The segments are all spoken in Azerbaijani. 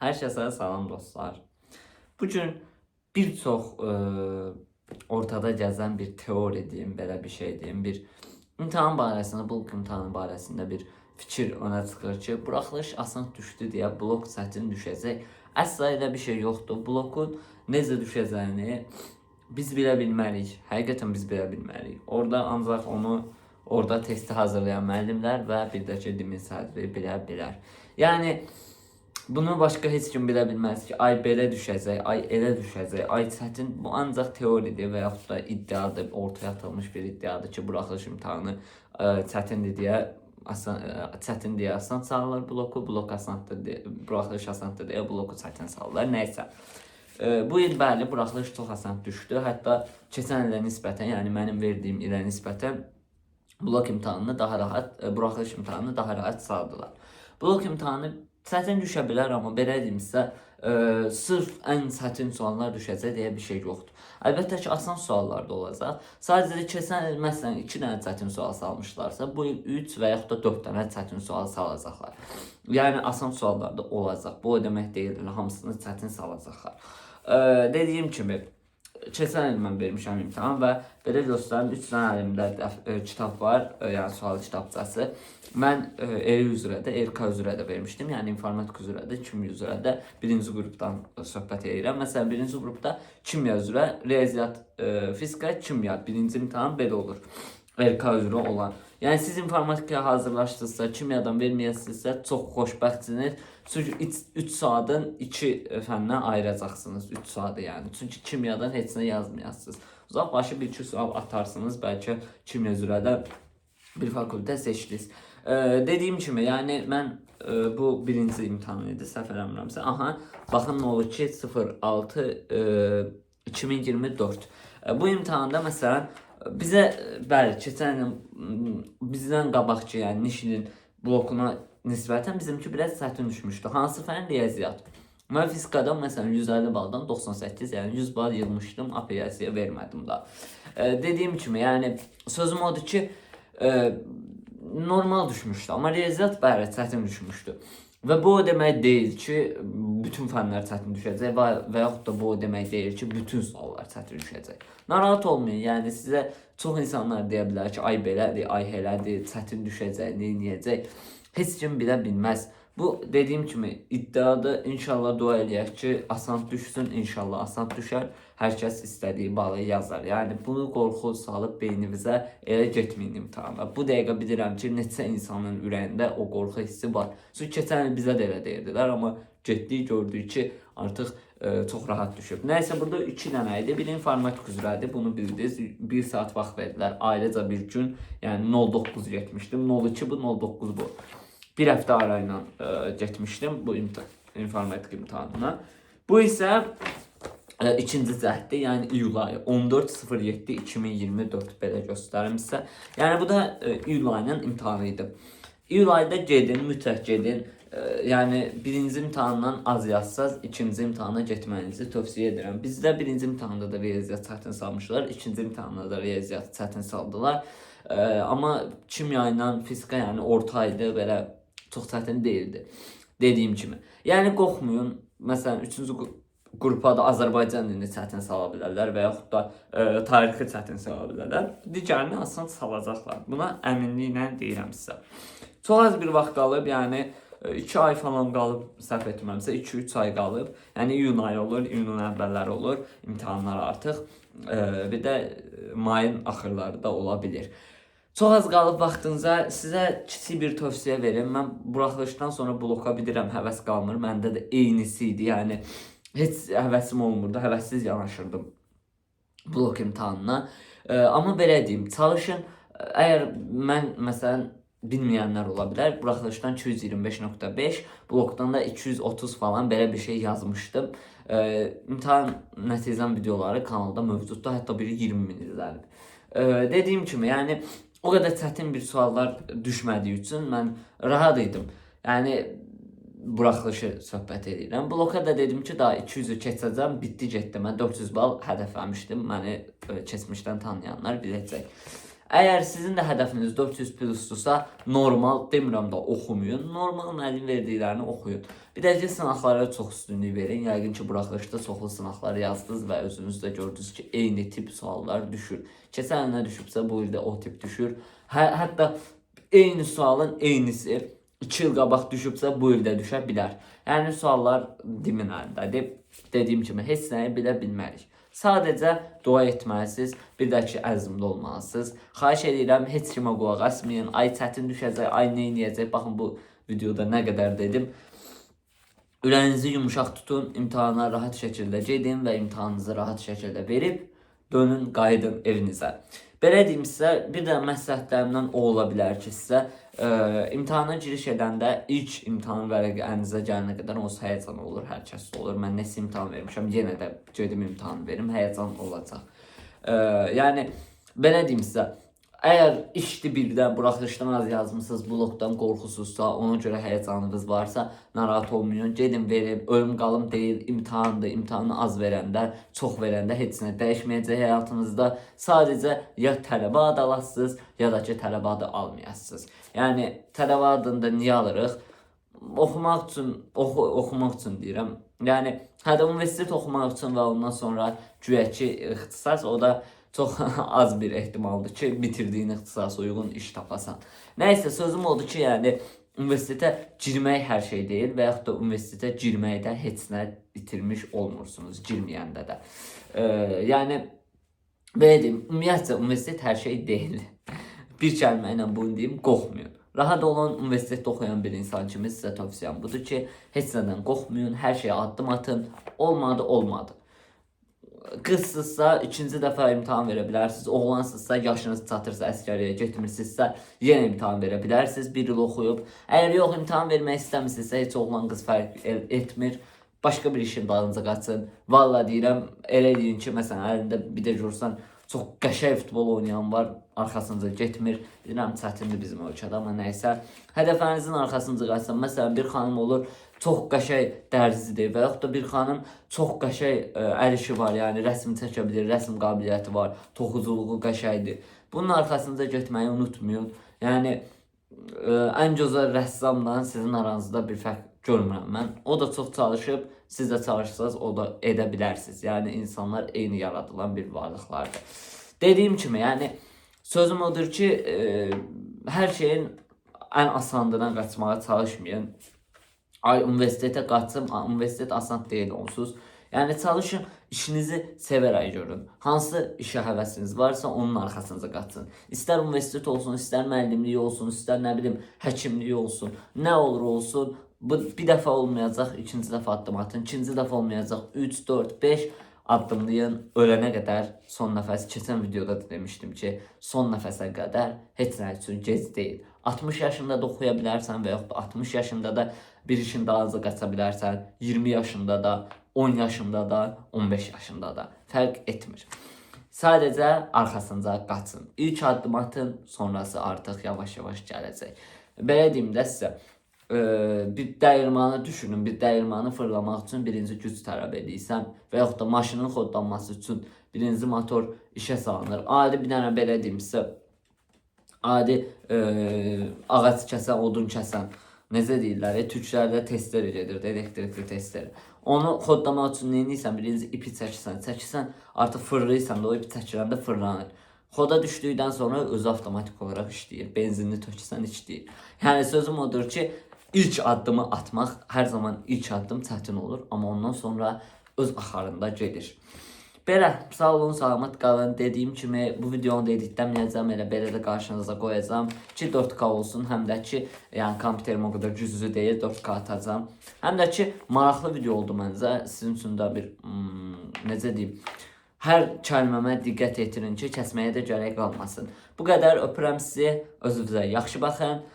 Hər kəsə salam dostlar. Bu gün bir çox ortada gəzən bir teori deyim, belə bir şey deyim, bir imtahan barəsində, blok imtahanı barəsində bir fikir öne çıxır ki, buraxılış asan düşdü deyə blok çətin düşəcək. Əsla elə bir şey yoxdur. Blokun necə düşəcəyini biz bilə bilmərik. Həqiqətən biz bilə bilmərik. Orada ancaq orada testi hazırlayan müəllimlər və bir də ki, dimin sədri bilə bilər. Yəni bunu başqa heç kim bilə bilməz ki, ay belə düşəcək, ay elə düşəcək, ay çətin. Bu ancaq teoridir və yaxud da iddiadır, ortaya atılmış bir iddiadır ki, buraxılış imtahanı çətindir deyə çətin deyə asan salırlar bloku, blok asandır deyə, buraxılış asandır deyə bloku çətin salırlar. Nəysə. Bu il bəli buraxılış çox asan düşdü. Hətta keçən ilə nisbətən, yəni mənim verdiyim ilə nisbətən blok imtahanını daha rahat, buraxılış imtahanını daha rahat saldılar. Blok imtahanı çətin düşə bilər, amma belə deyim sizə, sırf ən çətin suallar düşəcək deyə bir şey yoxdur. Əlbəttə ki, asan suallar da olacaq. Sadəcə də keçən il məsələn 2 dənə çətin sual salmışlarsa, bu il 3 və yaxud da 4 dənə çətin sual salacaqlar. Yəni asan suallar da olacaq. Bu o demək deyil, hamısını çətin salacaqlar. Dediyim kimi, keçən il mən vermişəm imtahan və belə göstərim, 3 dənə əlimdə kitab var, yəni sual kitabçası. Mən ERI üzrə də, ERK üzrə də vermişdim, yəni informatika üzrə də, kimya üzrə də birinci qrupdan söhbət edirəm. Məsələn, birinci qrupda kimya üzrə, riyaziyyat, fizika, kimya, birinci imtahan belə olur, ERK üzrə olan. Yəni siz informatikaya hazırlaşdınızsa, kimyadan verməyəsinizsə, çox xoşbəxtsiniz. Çünki 3 saatın 2 fəndən ayıracaqsınız, 3 saatı yəni. Çünki kimyadan heç nə yazmayasınız. Uzaq başı 1-2 sual atarsınız, bəlkə kimya üzrə də bir fakültə seçdiniz. Dediyim kimi, yəni mən bu birinci imtahan idi, səhv eləmirəmsə. Aha, baxın nə olur ki, 06/2024. Bu imtahanda məsələn bizə bəli keçən bizdən qabaqki, yəni Nişinin blokuna nisbətən bizimki biraz çətin düşmüşdü. Hansı fən? Riyaziyyat. Mən fizikadan məsələn 150 baldan 98, yəni 100 bal yığmışdım, apellyasiya vermədim da. Dediyim kimi, yəni sözüm odur ki, normal düşmüşdü, amma riyaziyyat bəli çətin düşmüşdü. Və bu o demək deyil ki, bütün fənlər çətin düşəcək və yaxud da bu o demək deyil ki, bütün suallar çətin düşəcək. Narahat olmayın, yəni sizə çox insanlar deyə bilər ki, ay belədir, ay elədir, çətin düşəcək, neyəcək. Heç kim bilə bilməz. Bu dediyim kimi iddiadır. İnşallah dua eləyək ki, asan düşsün, inşallah asan düşər. Hər kəs istədiyi balı yazar. Yəni bunu qorxu salıb beynimizə elə getməyin imtahana. Bu dəqiqə bilirəm ki, neçə insanın ürəyində o qorxu hissi var. Çünki keçən il bizə də elə deyirdilər, amma getdik, gördük ki, artıq çox rahat düşüb. Nəysə, burada 2 dənə idi. Biri informatik üzrədir, bunu bildiniz. 1 saat vaxt verdilər, ayrıca bir gün, yəni 09 getmişdim. 02 bu, 09 bu. Bir həftə arayla getmişdim bu informatik imtahanına. Bu isə ikinci cəhdi, yəni iyul ayı 14/07/2024 belə göstərim sizə. Yəni bu da iyul ayının imtahanı idi. İyul ayında gedin, mütləq gedin. Yəni birinci imtahandan az yazsaz, ikinci imtahana getməyinizi tövsiyə edirəm. Bizdə birinci imtahanda da riyaziyyat çətin salmışlar, ikinci imtahanda da riyaziyyat çətin saldılar. Amma kimya ilə fizika, yəni orta idi, belə çox çətin deyildi. Dediyim kimi. Yəni qorxmayın. Məsələn, 3-cü qrupa da Azərbaycan dilini çətin sala bilərlər və yaxud da tarixi çətin sala bilərlər. Digərini asan salacaqlar. Buna əminliklə deyirəm sizə. Çox az bir vaxt qalıb, yəni 2 ay falan qalıb, səhv etmirəmsə 2-3 ay qalıb. Yəni iyun ayı olur, iyunun əvvəlləri olur imtahanlar artıq. Bir də mayın axırları da ola bilir. Çox az qalıb vaxtınıza, sizə kiçik bir tövsiyə verim. Mən buraxılışdan sonra bloka bilirəm, həvəs qalmır. Məndə də eynisi idi, yəni heç həvəsim olmurdu, həvəssiz yanaşırdım blok imtahanına. Amma belə deyim, çalışın, əgər mən məsələn bilməyənlər ola bilər, buraxılışdan 225.5, blokdan da 230 falan belə bir şey yazmışdım. İmtahan nəticəm videoları kanalda mövcuddur, hətta biri 20.000 izlənib. Dediyim kimi, yəni o qədər çətin bir suallar düşmədiyi üçün mən rahat idim. Yəni buraxılışı söhbət edirəm. Bloka da dedim ki, daha 200'ü keçəcəm, bitdi getdi. Mən 400 bal hədəfləmişdim. Məni keçmişdən tanıyanlar biləcək. Əgər sizin də hədəfiniz 400 plusdursa, normal demirəm də oxumayın. Normal müəllim verdiklərini oxuyun. Bir də ki, sınaqlara çox üstünlük verin. Yəqin ki, buraxılışda çoxlu sınaqlar yazdınız və özünüz də gördünüz ki, eyni tip suallar düşür. Keçən il nə düşübsə, bu ildə o tip düşür. Hətta eyni sualın eynisi 2 il qabaq düşübsə, bu ildə düşə bilər. Yəni suallar dimin əlindədir. Dediyim kimi, heç nəyi bilə bilmərik. Sadəcə dua etməlisiniz, bir də ki, əzmli olmalısınız. Xahiş edirəm, heç kimə qulaq asmayın. Ay çətin düşəcək, ay neyniyəcək. Baxın, bu videoda nə qədər dedim. Ürəyinizi yumuşaq tutun, imtahana rahat şəkildə gedin və imtahanınızı rahat şəkildə verib, dönün, qayıdın evinizə. Belə deyim sizə, bir də məsləhətlərimdən o ola bilər ki, sizə imtahana giriş edəndə ilk imtahan vərəqi əlinizə gələnə qədər onsuz həyəcan olur, hər kəsdə olur. Mən nəsə imtahan vermişəm, yenə də gedim imtahan verim, həyəcan olacaq. Yəni, belə deyim sizə, əgər işdi birdən, buraxılışdan az yazmışsınız, blokdan qorxusuzsa, ona görə həyəcanınız varsa, narahat olmayın, gedin verin, ölüm qalım deyil, imtahandır, imtahanı az verəndə, çox verəndə heç nə dəyişməyəcək həyatınızda. Sadəcə ya tələbə adı alasınız, ya da ki, tələbə adı almayasınız. Yəni, tələbə adını da niyə alırıq? Oxumaq üçün deyirəm. Yəni, hədə universitet oxumaq üçün və ondan sonra güya ki, ixtisas, o da çox az bir ehtimaldır ki, bitirdiyin ixtisasa uyğun iş tapasan. Nəysə, sözüm odur ki, yəni, universitetə girmək hər şey deyil və yaxud da universitetə girməkdə heç nə itirmiş olmursunuz, girməyəndə də. Yəni, belə deyim, ümumiyyətcə, universitet hər şey deyil. Bir kəlmə ilə bunu deyim, qorxmayın. Rahat olun, universitetdə oxuyan bir insan kimi sizə tövsiyəm budur ki, heç nədən qorxmayın, hər şeyə addım atın, olmadı. Qızsızsa ikinci dəfə imtahan verə bilərsiniz. Oğlansızsa, yaşınız çatırsa, əsgəriyə getmirsinizsə, yenə imtahan verə bilərsiniz. Bir il oxuyub. Əgər yox, imtahan vermək istəmirsinizsə, heç oğlan qız fərq etmir. Başqa bir işin dalınca qaçın. Valla deyirəm, elə deyin ki, məsələn, əlində bir də görsən, çox qəşəng futbol oynayan var, arxasınca getmir. Deyirəm, çətindir bizim ölkədə, amma nəysə. Hədəflərinizin arxasınca qaçın. Məsələn, bir xanım olur, çox qəşəng dərzidir və yaxud da bir xanım çox qəşəng əl işi var, yəni rəsm çəkə bilir, rəsm qabiliyyəti var, toxuculuğu qəşəngdir. Bunun arxasınca getməyi unutmayın. Yəni, ən gözəl rəssamla sizin aranızda bir fərq görmürəm mən. O da çox çalışıb, siz də çalışsanız, o da edə bilərsiniz. Yəni, insanlar eyni yaradılan bir varlıqlardır. Dediyim kimi, yəni, sözüm odur ki, hər şeyin ən asandından qaçmağa çalışmayın. Ay, universitetə qaçım, universitet asan deyil onsuz. Yəni, çalışın, işinizi sevərək görün. Hansı işə həvəsiniz varsa, onun arxasınca qaçın. İstər universitet olsun, istər müəllimlik olsun, istər nə bilim, həkimlik olsun, nə olur olsun. Bu bir dəfə olmayacaq, ikinci dəfə addım atın, ikinci dəfə olmayacaq, 3, 4, 5 addımlayın, ölənə qədər son nəfəs. Keçən videoda da demişdim ki, son nəfəsə qədər heç nə üçün gec deyil. 60 yaşında da oxuya bilərsən və yaxud da 60 yaşında da bir işin dalınca qaça bilərsən, 20 yaşında da, 10 yaşında da, 15 yaşında da fərq etmir. Sadəcə arxasınca qaçın. İlk addım atın, sonrası artıq yavaş-yavaş gələcək. Belə deyim də sizə, bir dəyirmanı düşünün, bir dəyirmanı fırlamaq üçün birinci güc tələb edirsən və yaxud da maşının xodlanması üçün birinci motor işə salınır. Adi bir dənə belə deyim sizə, adi ağac kəsən, odun kəsən, necə deyirlər, türklərdə testləri gedir, elektrikli testləri. Onu xodlamaq üçün neyiniysən, birinci ipi çəkirsən, artıq fırlayırsan da o ipi çəkiləndə fırlanır. Xoda düşdükdən sonra özü avtomatik olaraq işləyir, benzinli tökürsən işləyir. Yəni sözüm odur ki, ilk addımı atmaq, hər zaman ilk addım çətin olur, amma ondan sonra öz axarında gedir. Belə, sağ olun, salamat qalın. Dediyim kimi, bu videonu da editləməyəcəm, elə belə də qarşınıza qoyacağım ki, 4K olsun, həm də ki, yəni kompüterim o qədər güclü deyil, 4K atacağım. Həm də ki, maraqlı video oldu məncə, sizin üçün də bir, necə deyim, hər kəlməmə diqqət etirin ki, kəsməyə də gərək qalmasın. Bu qədər, öpürəm sizi, özünüzə yaxşı baxın,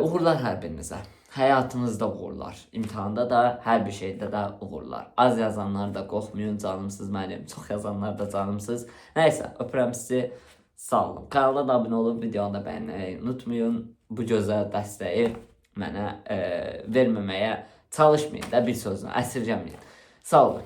uğurlar hər birinizə. Həyatınızda uğurlar, imtahanda da, hər bir şeydə də uğurlar. Az yazanlar da qorxmayın, canımsız mənim, çox yazanlar da canımsız. Nəysə, öpürəm sizi, sağ olun. Kanala da abunə olub, videonu da bəyənməyi unutmayın. Bu gözəl dəstəyi mənə verməməyə çalışmayın da, bir sözlə, əsirgəməyin. Sağ olun.